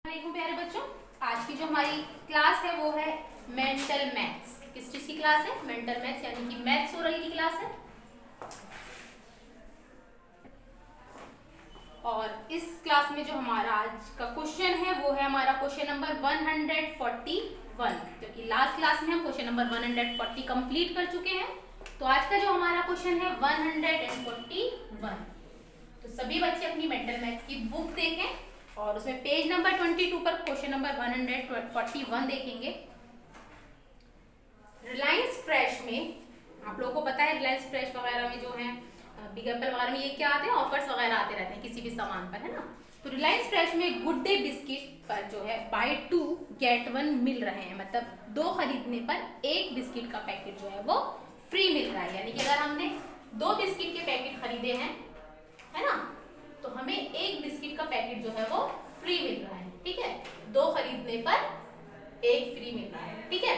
देखो प्यारे बच्चों, आज की जो हमारी क्लास है वो है मेंटल मैथ्स। किस चीज की क्लास है? मेंटल मैथ्स, यानी कि मैथ्स ओरल की क्लास है। और इस क्लास में जो हमारा आज का क्वेश्चन है वो है हमारा क्वेश्चन नंबर 141, क्योंकि लास्ट क्लास में हम क्वेश्चन नंबर 140 कंप्लीट कर चुके हैं। तो आज का जो हमारा क्वेश्चन है 141। तो सभी बच्चे अपनी मेंटल मैथ्स की बुक देखें और उसमें पेज नंबर 22 पर क्वेश्चन नंबर 141 देखेंगे। रिलायंस फ्रेश में आप लोगों को पता है, रिलायंस फ्रेश वगैरह में जो है बिग एप्पल वगैरह में ये क्या आते हैं, ऑफर्स वगैरह आते रहते हैं किसी भी सामान पर, है ना। तो रिलायंस फ्रेश में गुड डे बिस्किट पर जो है बाय 2 गेट 1 मिल रहे हैं, मतलब 2 खरीदने पर एक बिस्किट का पैकेट जो है वो फ्री मिल रहा है। यानी कि अगर हमने 2 बिस्किट के पैकेट खरीदे हैं, है ना, तो हमें एक बिस्किट का पैकेट जो है वो फ्री मिल रहा है। ठीक है, 2 खरीदने पर एक फ्री मिल रहा है। ठीक है,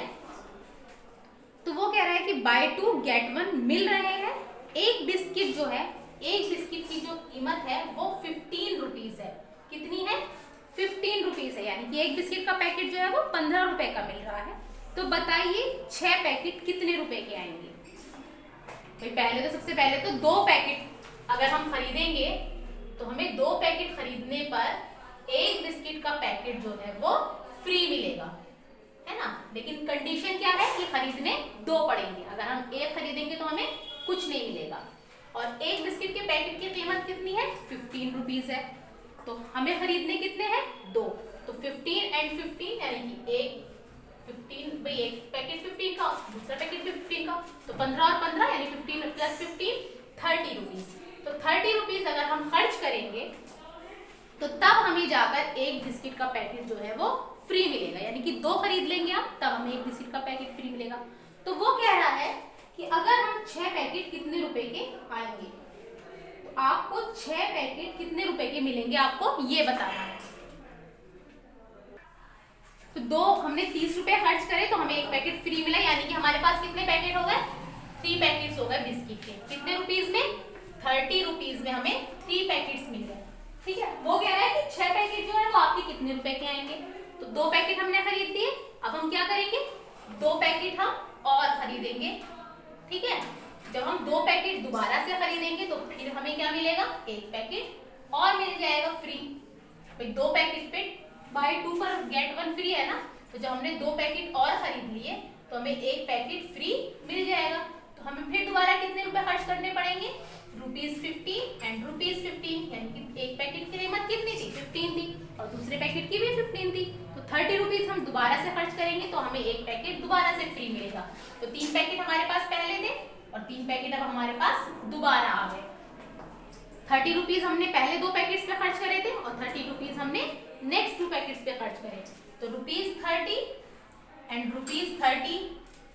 तो वो कह रहा है कि बाय 2 गेट 1 मिल रहे हैं। एक बिस्किट जो है, एक बिस्किट की जो कीमत है वो 15 रुपीज है। कितनी है? 15 रुपीज है, यानी कि एक बिस्किट का पैकेट जो है वो 15 रुपए का मिल रहा है। तो बताइए 6 पैकेट कितने रुपए के आएंगे? भाई पहले तो सबसे पहले तो 2 पैकेट अगर हम खरीदेंगे तो हमें 2 पैकेट खरीदने पर एक बिस्किट का पैकेट जो है वो फ्री मिलेगा, है ना। लेकिन कंडीशन क्या है कि खरीदने 2 पड़ेंगे। अगर हम एक खरीदेंगे तो हमें कुछ नहीं मिलेगा। और एक बिस्किट के पैकेट की कीमत कितनी है? 15 रुपीज है। तो हमें खरीदने कितने हैं? 2। तो 15 एंड 15 यानी कि एक 15, भाई एक पैकेट 15 का, दूसरा पैकेट भी 15 का, तो 15 और 15 यानी 15 प्लस 15 30 रुपीज। तो 30 रुपीज अगर हम खर्च करेंगे तो तब हमें जाकर एक बिस्किट का पैकेट जो है वो फ्री मिलेगा। यानी कि 2 खरीद लेंगे आप, तब हमें एक बिस्किट का पैकेट फ्री मिलेगा। तो वो कह रहा है कि अगर हम 6 पैकेट कितने रुपए के आएंगे, तो आपको 6 पैकेट कितने रुपए के मिलेंगे आपको ये बताना है। तो 2 हमने 30 रुपए खर्च करे तो हमें एक पैकेट फ्री मिला, यानी कि हमारे पास कितने पैकेट हो गए? 3 पैकेट्स हो गए बिस्किट के। कितने रुपीज में? 30 रुपीज में हमें 3 पैकेट्स मिल गए। ठीक है, वो कह रहा है कि 6 पैकेट जो है वो आपके कितने रुपए के आएंगे। तो 2 पैकेट हमने खरीद लिए, अब हम क्या करेंगे? 2 पैकेट हम और खरीदेंगे। ठीक है, जब हम 2 पैकेट दोबारा से खरीदेंगे तो फिर हमें क्या मिलेगा? एक पैकेट और मिल जाएगा फ्री। भाई 2 पैकेट पे बाय 2 पर गेट 1 फ्री है ना, तो जब हमने 2 पैकेट और खरीद लिए तो हमें एक पैकेट फ्री मिल जाएगा। तो हमें फिर दोबारा कितने रुपए खर्च करने पड़ेंगे? ₹15 एंड ₹15, यानी कि एक पैकेट की कीमत कितनी थी? 15 थी, और दूसरे पैकेट की भी 15 थी। तो 30 रुपीज हम दोबारा से खर्च करेंगे तो हमें एक पैकेट दोबारा से फ्री मिलेगा। तो 3 पैकेट हमारे पास पहले थे और 3 पैकेट अब हमारे पास दोबारा आ गए। 30 रुपीज हमने पहले 2 पैकेट्स पे खर्च करे थे और 30 रुपीज हमने नेक्स्ट 2 पैकेट्स पे खर्च करे। तो ₹30 एंड ₹30,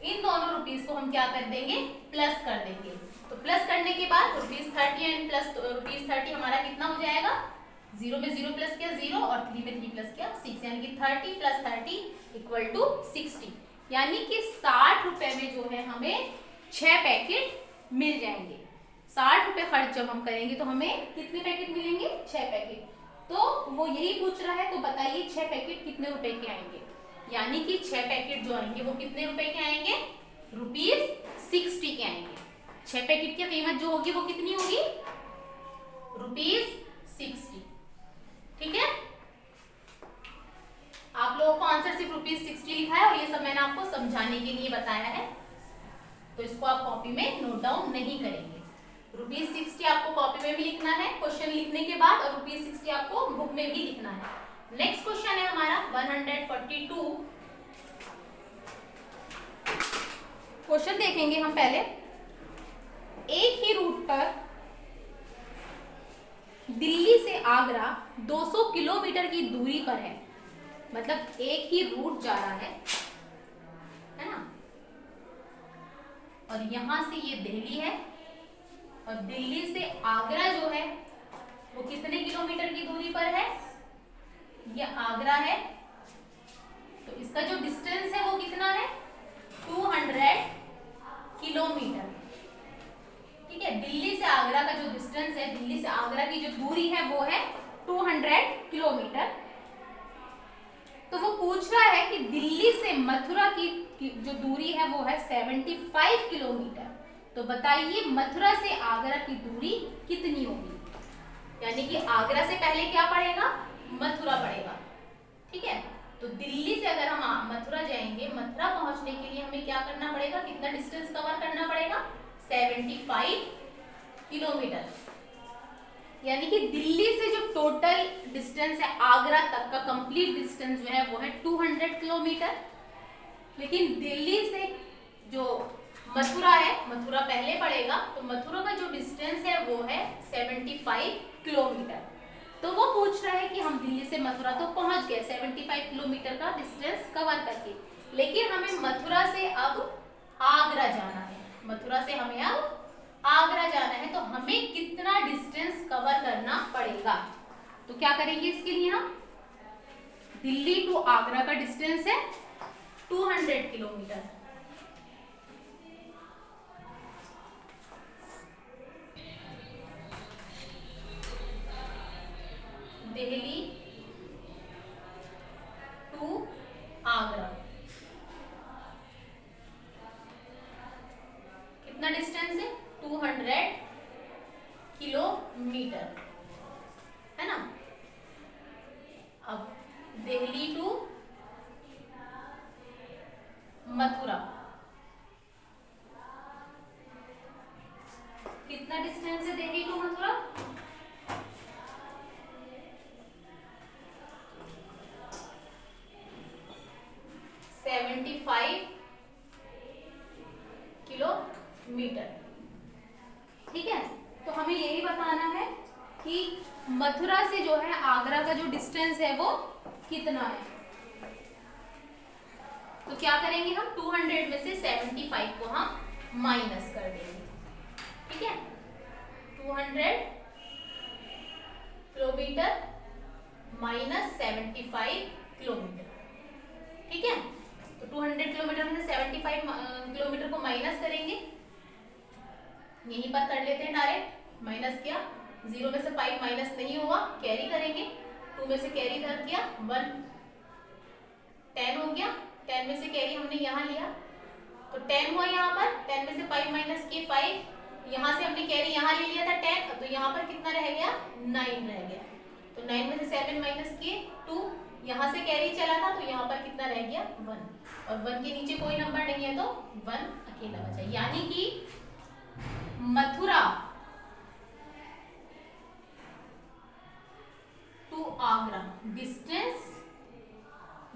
इन दोनों रुपीज को हम क्या कर देंगे? प्लस कर देंगे। तो प्लस करने के बाद ₹30 एंड प्लस ₹30 हमारा कितना हो जाएगा? 0 में 0 प्लस किया 0 और 3 में 3 प्लस किया 6, यानी कि 30 प्लस 30 इक्वल टू 60। यानी कि 60 रुपए में जो है हमें 6 पैकेट मिल जाएंगे। 60 रुपए खर्च जब हम करेंगे तो हमें कितने पैकेट मिलेंगे? 6 पैकेट। तो वो यही पूछ रहा है, तो बताइए 6 पैकेट कितने रुपए के आएंगे? यानी कि 6 पैकेट जो आएंगे वो कितने रुपए के आएंगे? ₹60 के आएंगे। 6 पैकेट की कीमत जो होगी वो कितनी होगी? ₹60। ठीक है, आप लोगों को आंसर सिर्फ ₹60 लिखा है और ये सब मैंने आपको समझाने के लिए बताया है, तो इसको आप कॉपी में नोट डाउन नहीं करेंगे। ₹60 आपको कॉपी में भी लिखना है क्वेश्चन लिखने के बाद, और ₹60 आपको बुक में भी लिखना है। नेक्स्ट क्वेश्चन है हमारा 142। क्वेश्चन देखेंगे हम पहले। एक ही रूट पर दिल्ली से आगरा 200 किलोमीटर की दूरी पर है, मतलब एक ही रूट जा रहा है ना, और यहां से ये दिल्ली है और दिल्ली से आगरा जो है वो कितने किलोमीटर की दूरी पर है? ये आगरा है, तो इसका जो डिस्टेंस है वो कितना है? 200 किलोमीटर। ठीक है, दिल्ली से आगरा का जो डिस्टेंस है, दिल्ली से आगरा की जो दूरी है वो है 200 किलोमीटर। मथुरा की जो दूरी है वो है 75 किलोमीटर। तो बताइए मथुरा से आगरा की दूरी कितनी होगी? यानी कि आगरा से पहले क्या पड़ेगा? मथुरा पड़ेगा। ठीक है, तो दिल्ली से अगर हम मथुरा जाएंगे, मथुरा पहुंचने के लिए हमें क्या करना पड़ेगा? कितना डिस्टेंस कवर करना पड़ेगा? 75 किलोमीटर। यानी कि दिल्ली से जो टोटल डिस्टेंस है आगरा तक का कंप्लीट डिस्टेंस जो है वो है 200 किलोमीटर। लेकिन दिल्ली से जो मथुरा है, मथुरा पहले पड़ेगा, तो मथुरा का जो डिस्टेंस है वो है 75 किलोमीटर। तो वो पूछ रहा है कि हम दिल्ली से मथुरा तो पहुंच गए 75 किलोमीटर का डिस्टेंस कवर करके, लेकिन हमें मथुरा से अब आगरा जाना है। मथुरा से हमें अब आगरा जाना है, तो हमें कितना डिस्टेंस कवर करना पड़ेगा? तो क्या करेंगे इसके लिए? हम दिल्ली टू आगरा का डिस्टेंस है 200 किलोमीटर। दिल्ली टू आगरा कितना डिस्टेंस है? 200 किलोमीटर, है ना। अब दिल्ली टू मथुरा कितना डिस्टेंस है? Delhi to Mathura 75 kilometre. ठीक है, तो हमें यही बताना है कि मथुरा से जो है आगरा का जो डिस्टेंस है वो कितना है। तो क्या करेंगे हम? 200 में से 75 को हम माइनस कर देंगे। ठीक है, 200 किलोमीटर माइनस 75 किलोमीटर। ठीक है, तो 200 किलोमीटर में से 75 किलोमीटर को माइनस करेंगे। यहीं पर कर लेते हैं डायरेक्ट। माइनस किया, 0 में से 5 माइनस नहीं हुआ, कैरी करेंगे। 2 में से कैरी इधर किया, 1 10 हो गया। 10 में से कैरी हमने यहाँ लिया तो 10 हुआ यहाँ पर। 10 में से 5 माइनस किए 5। यहाँ से हमने कैरी यहाँ ले लिया था 10, तो यहाँ पर कितना रह गया? 9 रह गया। तो 9 में से 7 माइनस किए 2। यहाँ से कैरी चला था तो यहाँ पर कितना रह गया? 1। और 1 के नीचे कोई नंबर नहीं है तो 1 अकेला बचा। यानी कि मथुरा टू आगरा डिस्टेंस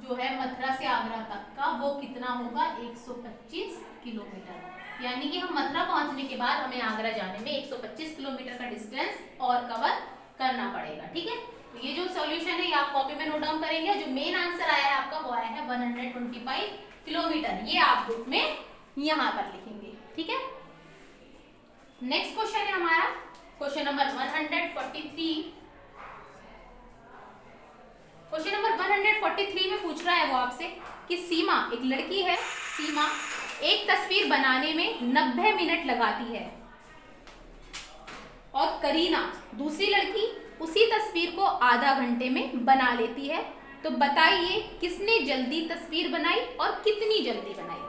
जो है मथुरा से आगरा तक का वो कितना होगा? 125 किलोमीटर। यानी कि हम मथुरा पहुंचने के बाद हमें आगरा जाने में 125 किलोमीटर का डिस्टेंस और कवर करना पड़ेगा। ठीक है, तो ये जो सॉल्यूशन है ये आप कॉपी में नोट डाउन करेंगे। जो मेन आंसर आया है आपका वो आया है 125 किलोमीटर। ये आप बुक में यहाँ पर लिखेंगे। ठीक है, नेक्स्ट क्वेश्चन है हमारा क्वेश्चन नंबर 143। क्वेश्चन नंबर 143 में पूछ रहा है वो आपसे कि सीमा, एक लड़की है सीमा, एक तस्वीर बनाने में 90 मिनट लगाती है और करीना दूसरी लड़की उसी तस्वीर को आधा घंटे में बना लेती है। तो बताइए किसने जल्दी तस्वीर बनाई और कितनी जल्दी बनाई?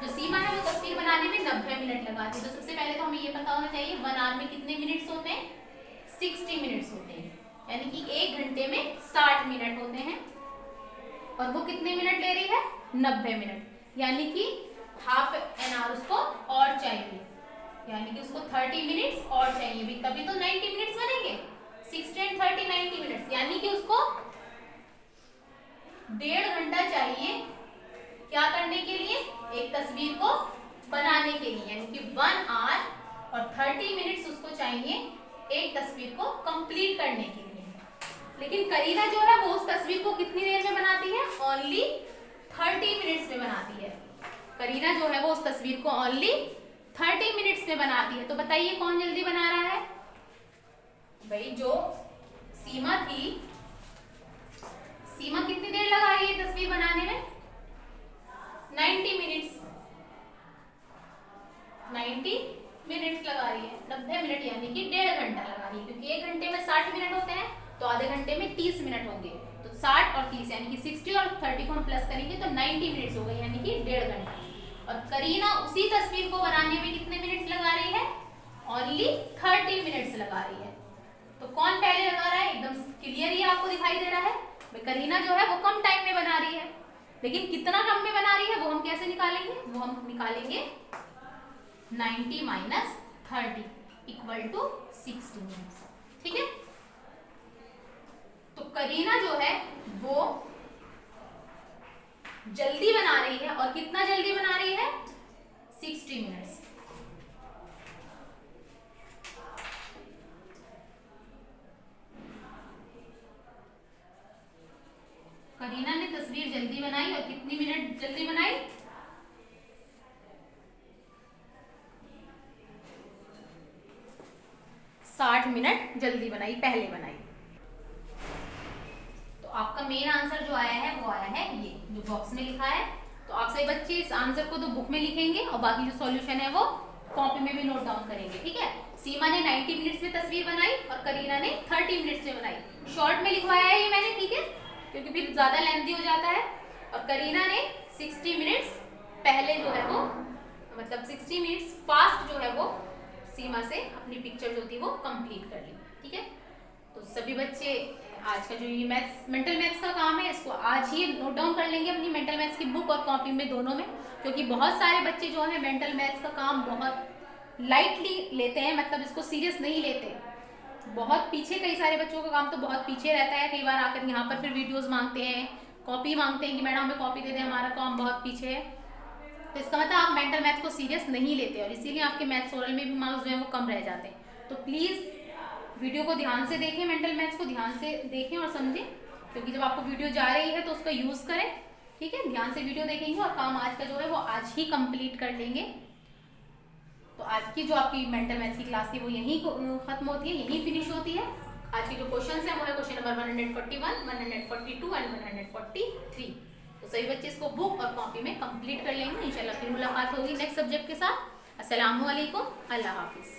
जो सीमा है वो तस्वीर बनाने में 90 मिनट लगाती है। तो सबसे पहले तो हमें ये पता होना चाहिए 1 आवर में कितने मिनट्स होते हैं? 60 मिनट्स होते हैं। यानी कि 1 घंटे में 60 मिनट होते हैं और वो कितने मिनट ले रही है? 90 मिनट। यानी कि हाफ एन आवर उसको और चाहिए, यानी कि उसको 30 मिनट्स और चाहिए भी, तभी तो 90 मिनट्स बनेंगे। 60 and 30 90 मिनट्स, यानी कि उसको 1.5 घंटा चाहिए क्या करने के लिए? एक तस्वीर को बनाने के लिए। यानी कि 1 आवर और 30 मिनट्स उसको चाहिए एक तस्वीर को कंप्लीट करने के लिए। लेकिन करीना जो है वो उस तस्वीर को कितनी देर में बनाती है? ओनली 30 मिनट्स में बनाती है। करीना जो है वो उस तस्वीर को ओनली 30 मिनट्स में बनाती है। तो बताइए कौन जल्दी बना रहा है? भाई जो सीमा थी, सीमा कितनी देर लगा रही है तस्वीर बनाने में? 90 मिनट्स। 90 मिनट्स लगा रही है। 90 मिनट यानी कि 1.5 घंटा लगा रही है, क्योंकि 1 घंटे में 60 मिनट होते हैं तो आधे घंटे में 30 मिनट होंगे। तो 60 और 30 यानी कि 60 और 30 को हम प्लस करेंगे तो 90 मिनट्स हो गए, यानी कि 1.5 घंटा। और करीना उसी तस्वीर को बनाने में कितने मिनट्स लगा रही है? ओनली 30 मिनट्स लगा रही है। तो कौन पहले लगा रहा है? एकदम क्लियर ही आपको दिखाई दे रहा है, करीना जो है वो कम टाइम में बना रही है, लेकिन कितना कम में बना रही है वो हम कैसे निकालेंगे? वो हम निकालेंगे 90 माइनस 30 इक्वल टू 60 मिनट्स। ठीक है, तो करीना जो है वो जल्दी बना रही है, और कितना जल्दी बना रही है? 60 मिनट्स। करीना ने तस्वीर जल्दी बनाई, और कितनी मिनट जल्दी बनाई? 60 मिनट जल्दी बनाई, पहले बनाई। तो आपका मेन आंसर जो आया है वो आया है ये जो बॉक्स में लिखा है। तो आप सभी बच्चे इस आंसर को तो बुक में लिखेंगे और बाकी जो सॉल्यूशन है वो कॉपी में भी नोट डाउन करेंगे। ठीक है, सीमा ने 90 मिनट्स में तस्वीर बनाई और करीना ने 30 मिनट्स में बनाई। शॉर्ट में लिखवाया है ये मैंने, ठीक है, क्योंकि फिर ज्यादा लेंथी हो जाता है। और करीना ने 60 मिनट्स पहले जो है वो, मतलब 60 मिनट्स फास्ट जो है वो सीमा से अपनी पिक्चर जो थी वो कंप्लीट कर ली। ठीक है, तो सभी बच्चे आज का जो ये मैथ्स, मेंटल मैथ्स का काम है, इसको आज ही नोट डाउन कर लेंगे अपनी मेंटल मैथ्स की बुक और कॉपी में, दोनों में, क्योंकि बहुत सारे बच्चे जो है मेंटल मैथ्स का काम बहुत लाइटली लेते हैं, मतलब इसको सीरियस नहीं लेते। बहुत पीछे, कई सारे बच्चों का काम तो बहुत पीछे रहता है। कई बार आकर यहाँ पर फिर वीडियोस मांगते हैं, कॉपी मांगते हैं कि मैडम हमें कॉपी दे दें, हमारा काम बहुत पीछे है। तो इसका मतलब आप मेंटल मैथ्स को सीरियस नहीं लेते, और इसीलिए आपके मैथ्स ओरल में भी मार्क्स जो है वो कम रह जाते हैं। तो प्लीज़ वीडियो को ध्यान से देखें, मेंटल मैथ्स को ध्यान से देखें और समझें, क्योंकि जब आपको वीडियो जा रही है तो उसका यूज़ करें। ठीक है, ध्यान से वीडियो देखेंगे और काम आज का जो है वो आज ही कंप्लीट कर लेंगे। तो आज की जो आपकी मेंटल मैथ्स की क्लास थी वो यहीं खत्म होती है, यहीं फिनिश होती है। आज की जो क्वेश्चन है वो है क्वेश्चन नंबर 141, 142 एंड 143। तो सभी बच्चे इसको बुक और कॉपी में कंप्लीट कर लेंगे। इंशाल्लाह फिर मुलाकात होगी नेक्स्ट सब्जेक्ट के साथ। अस्सलामु अलैकुम, अल्लाह हाफिज़।